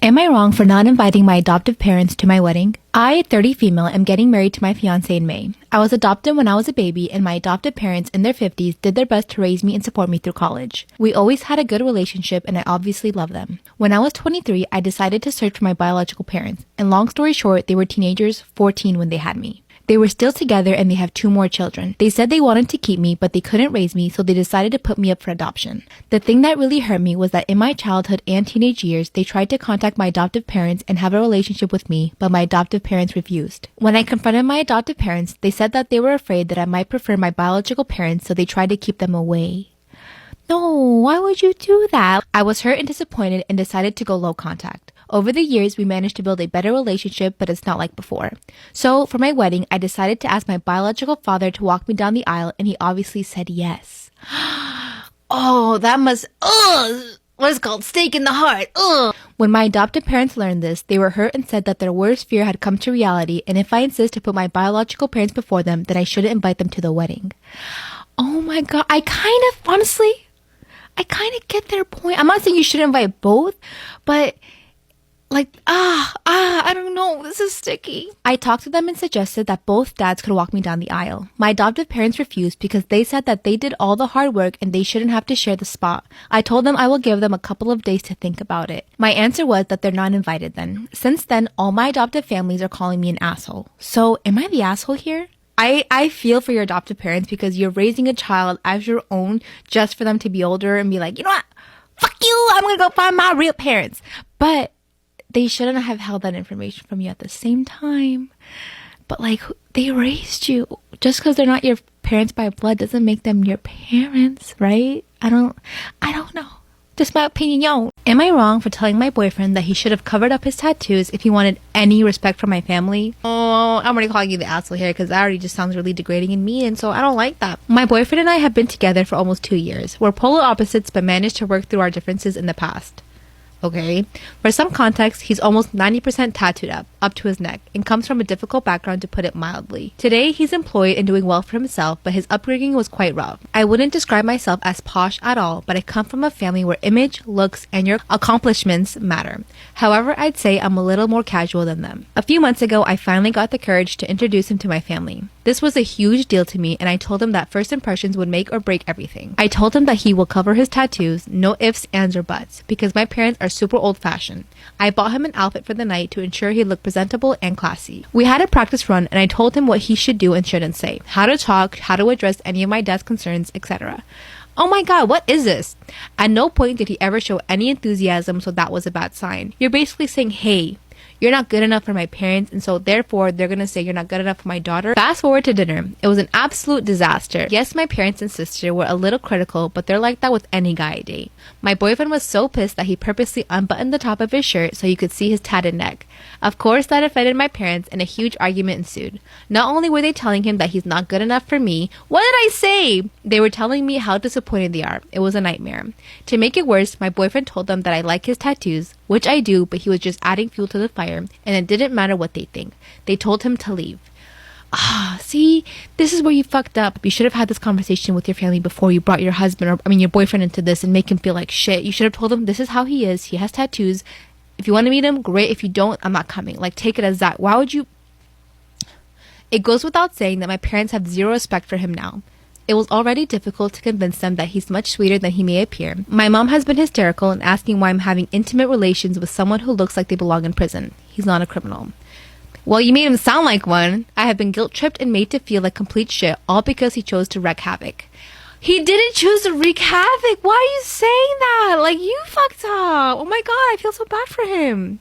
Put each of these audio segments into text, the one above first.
Am I wrong for not inviting my adoptive parents to my wedding? I, 30 female, am getting married to my fiancé in May. I was adopted when I was a baby, and my adoptive parents in their 50s did their best to raise me and support me through college. We always had a good relationship, and I obviously love them. When I was 23, I decided to search for my biological parents, and long story short, they were teenagers, 14 when they had me. They were still together and they have 2 more children. They said they wanted to keep me, but they couldn't raise me, so they decided to put me up for adoption. The thing that really hurt me was that in my childhood and teenage years, they tried to contact my adoptive parents and have a relationship with me, but my adoptive parents refused. When I confronted my adoptive parents, they said that they were afraid that I might prefer my biological parents, so they tried to keep them away. No, why would you do that? I was hurt and disappointed and decided to go low contact. Over the years, we managed to build a better relationship, but it's not like before. So, for my wedding, I decided to ask my biological father to walk me down the aisle, and he obviously said yes. Oh, that must, what is called stake in the heart. When my adopted parents learned this, they were hurt and said that their worst fear had come to reality, and if I insist to put my biological parents before them, then I shouldn't invite them to the wedding. Oh my God, I kind of get their point. I'm not saying you should invite both, but I don't know. This is sticky. I talked to them and suggested that both dads could walk me down the aisle. My adoptive parents refused because they said that they did all the hard work and they shouldn't have to share the spot. I told them I will give them a couple of days to think about it. My answer was that they're not invited then. Since then, all my adoptive families are calling me an asshole. So, am I the asshole here? I feel for your adoptive parents because you're raising a child as your own just for them to be older and be like, you know what? Fuck you! I'm gonna go find my real parents. But they shouldn't have held that information from you at the same time. But they raised you. Just because they're not your parents by blood doesn't make them your parents, right? I don't know. Just my opinion, yo. Am I wrong for telling my boyfriend that he should have covered up his tattoos if he wanted any respect from my family? Oh, I'm already calling you the asshole here because that already just sounds really degrading and mean, and so I don't like that. My boyfriend and I have been together for almost 2 years. We're polar opposites but managed to work through our differences in the past. Okay, for some context, he's almost 90% tattooed up to his neck, and comes from a difficult background to put it mildly. Today, he's employed and doing well for himself, but his upbringing was quite rough. I wouldn't describe myself as posh at all, but I come from a family where image, looks, and your accomplishments matter. However, I'd say I'm a little more casual than them. A few months ago, I finally got the courage to introduce him to my family. This was a huge deal to me, and I told him that first impressions would make or break everything. I told him that he will cover his tattoos, no ifs, ands, or buts, because my parents are super old-fashioned. I bought him an outfit for the night to ensure he looked presentable and classy. We had a practice run, and I told him what he should do and shouldn't say, how to talk, how to address any of my dad's concerns, etc. Oh my God, what is this? At no point did he ever show any enthusiasm, so that was a bad sign. You're basically saying, hey, you're not good enough for my parents, and so therefore they're gonna say you're not good enough for my daughter. Fast forward to dinner. It was an absolute disaster. Yes, my parents and sister were a little critical, but they're like that with any guy I date. My boyfriend was so pissed that he purposely unbuttoned the top of his shirt so you could see his tatted neck. Of course, that offended my parents, and a huge argument ensued. Not only were they telling him that he's not good enough for me, what did I say? They were telling me how disappointed they are. It was a nightmare. To make it worse, my boyfriend told them that I like his tattoos, which I do, but he was just adding fuel to the fire, and it didn't matter what they think. They told him to leave. See, this is where you fucked up. You should have had this conversation with your family before you brought your husband, your boyfriend into this and make him feel like shit. You should have told him this is how he is. He has tattoos. If you want to meet him, great. If you don't, I'm not coming. Take it as that. Why would you? It goes without saying that my parents have zero respect for him now. It was already difficult to convince them that he's much sweeter than he may appear. My mom has been hysterical and asking why I'm having intimate relations with someone who looks like they belong in prison. He's not a criminal. Well, you made him sound like one. I have been guilt-tripped and made to feel like complete shit, all because he chose to wreak havoc. He didn't choose to wreak havoc. Why are you saying that? You fucked up. Oh my God, I feel so bad for him.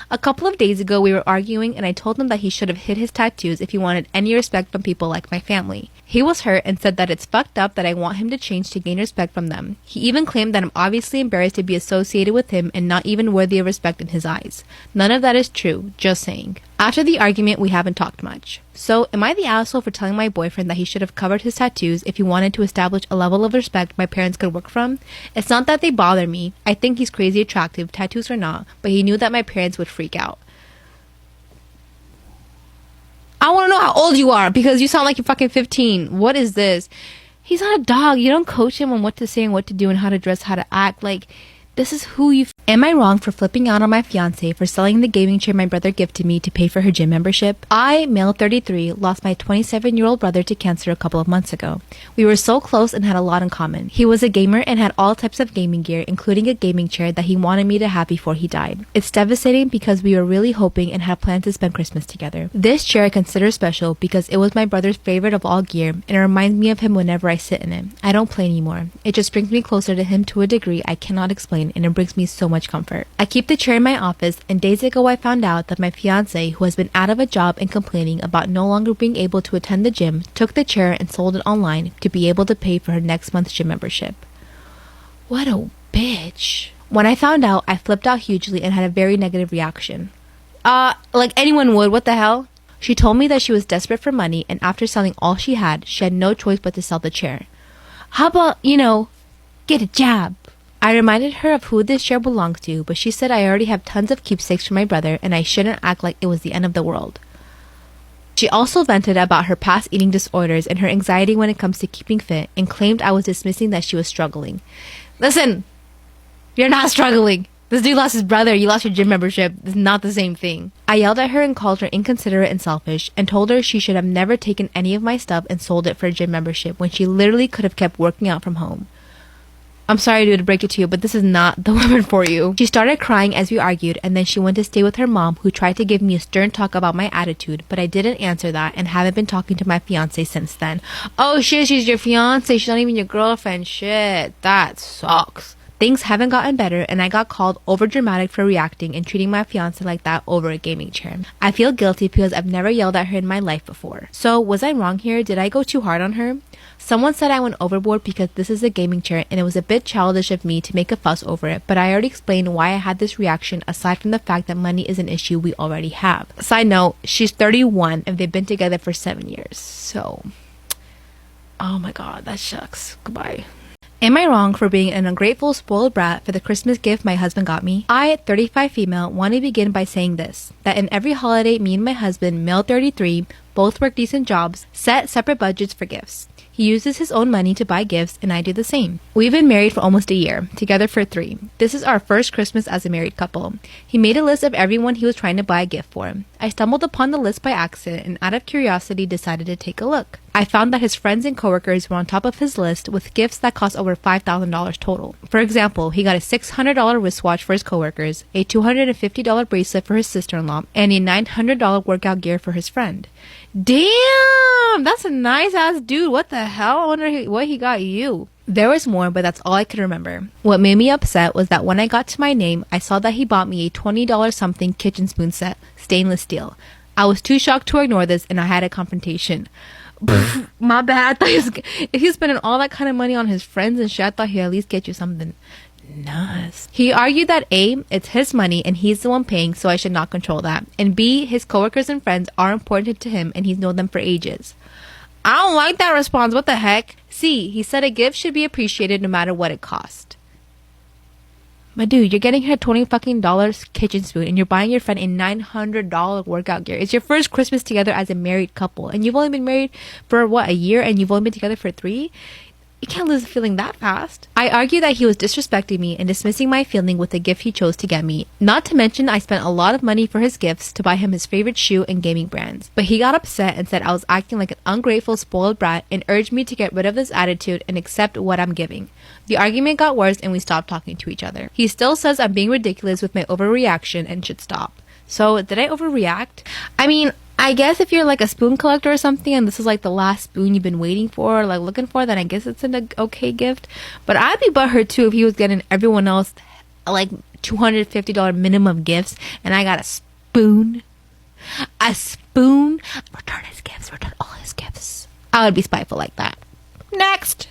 A couple of days ago, we were arguing, and I told him that he should have hid his tattoos if he wanted any respect from people like my family. He was hurt and said that it's fucked up that I want him to change to gain respect from them. He even claimed that I'm obviously embarrassed to be associated with him and not even worthy of respect in his eyes. None of that is true, just saying. After the argument, we haven't talked much. So, am I the asshole for telling my boyfriend that he should have covered his tattoos if he wanted to establish a level of respect my parents could work from? It's not that they bother me. I think he's crazy attractive, tattoos or not, but he knew that my parents would freak out. I want to know how old you are because you sound like you're fucking 15. What is this? He's not a dog. You don't coach him on what to say and what to do and how to dress, how to act. This is who you... Am I wrong for flipping out on my fiance for selling the gaming chair my brother gifted me to pay for her gym membership? I, male 33, lost my 27-year-old brother to cancer a couple of months ago. We were so close and had a lot in common. He was a gamer and had all types of gaming gear, including a gaming chair that he wanted me to have before he died. It's devastating because we were really hoping and had planned to spend Christmas together. This chair I consider special because it was my brother's favorite of all gear, and it reminds me of him whenever I sit in it. I don't play anymore. It just brings me closer to him to a degree I cannot explain, and it brings me so much comfort. I keep the chair in my office, and days ago I found out that my fiance, who has been out of a job and complaining about no longer being able to attend the gym, took the chair and sold it online to be able to pay for her next month's gym membership. What a bitch. When I found out, I flipped out hugely and had a very negative reaction. Like anyone would, what the hell? She told me that she was desperate for money, and after selling all she had no choice but to sell the chair. How about, get a job? I reminded her of who this chair belongs to, but she said I already have tons of keepsakes for my brother and I shouldn't act like it was the end of the world. She also vented about her past eating disorders and her anxiety when it comes to keeping fit and claimed I was dismissing that she was struggling. Listen, you're not struggling. This dude lost his brother, you lost your gym membership. It's not the same thing. I yelled at her and called her inconsiderate and selfish and told her she should have never taken any of my stuff and sold it for a gym membership when she literally could have kept working out from home. I'm sorry, dude, to break it to you, but this is not the woman for you. She started crying as we argued, and then she went to stay with her mom, who tried to give me a stern talk about my attitude, but I didn't answer that and haven't been talking to my fiance since then. Oh shit, she's your fiance, she's not even your girlfriend. Shit, that sucks. Things haven't gotten better, and I got called overdramatic for reacting and treating my fiance like that over a gaming chair. I feel guilty because I've never yelled at her in my life before. So, was I wrong here? Did I go too hard on her? Someone said I went overboard because this is a gaming chair and it was a bit childish of me to make a fuss over it, but I already explained why I had this reaction aside from the fact that money is an issue we already have. Side note, she's 31 and they've been together for 7 years. So, oh my god, that sucks. Goodbye. Am I wrong for being an ungrateful, spoiled brat for the Christmas gift my husband got me? I, 35 female, want to begin by saying this, that in every holiday, me and my husband, male 33, both work decent jobs, set separate budgets for gifts. He uses his own money to buy gifts, and I do the same. We've been married for almost a year, together for 3. This is our first Christmas as a married couple. He made a list of everyone he was trying to buy a gift for. I stumbled upon the list by accident and out of curiosity decided to take a look. I found that his friends and coworkers were on top of his list with gifts that cost over $5,000 total. For example, he got a $600 wristwatch for his coworkers, a $250 bracelet for his sister-in-law, and a $900 workout gear for his friend. Damn! That's a nice-ass dude. What the hell? I wonder what he got you. There was more, but that's all I could remember. What made me upset was that when I got to my name, I saw that he bought me a $20 something kitchen spoon set, stainless steel. I was too shocked to ignore this, and I had a confrontation. My bad. If he's spending all that kind of money on his friends and shit, I thought he'd at least get you something nice. He argued that A, it's his money and he's the one paying, so I should not control that. And B, his coworkers and friends are important to him and he's known them for ages. I don't like that response. What the heck? C, he said a gift should be appreciated no matter what it cost. But dude, you're getting her $20 kitchen spoon and you're buying your friend a $900 workout gear. It's your first Christmas together as a married couple. And you've only been married for, a year? And you've only been together for 3? You can't lose a feeling that fast. I argue that he was disrespecting me and dismissing my feeling with the gift he chose to get me. Not to mention I spent a lot of money for his gifts to buy him his favorite shoe and gaming brands. But he got upset and said I was acting like an ungrateful, spoiled brat and urged me to get rid of this attitude and accept what I'm giving. The argument got worse and we stopped talking to each other. He still says I'm being ridiculous with my overreaction and should stop. So, did I overreact? I mean, I guess if you're like a spoon collector or something and this is like the last spoon you've been waiting for or like looking for, then I guess it's an okay gift. But I'd be butthurt too if he was getting everyone else like $250 minimum gifts and I got a spoon. A spoon? Return his gifts. Return all his gifts. I would be spiteful like that. Next!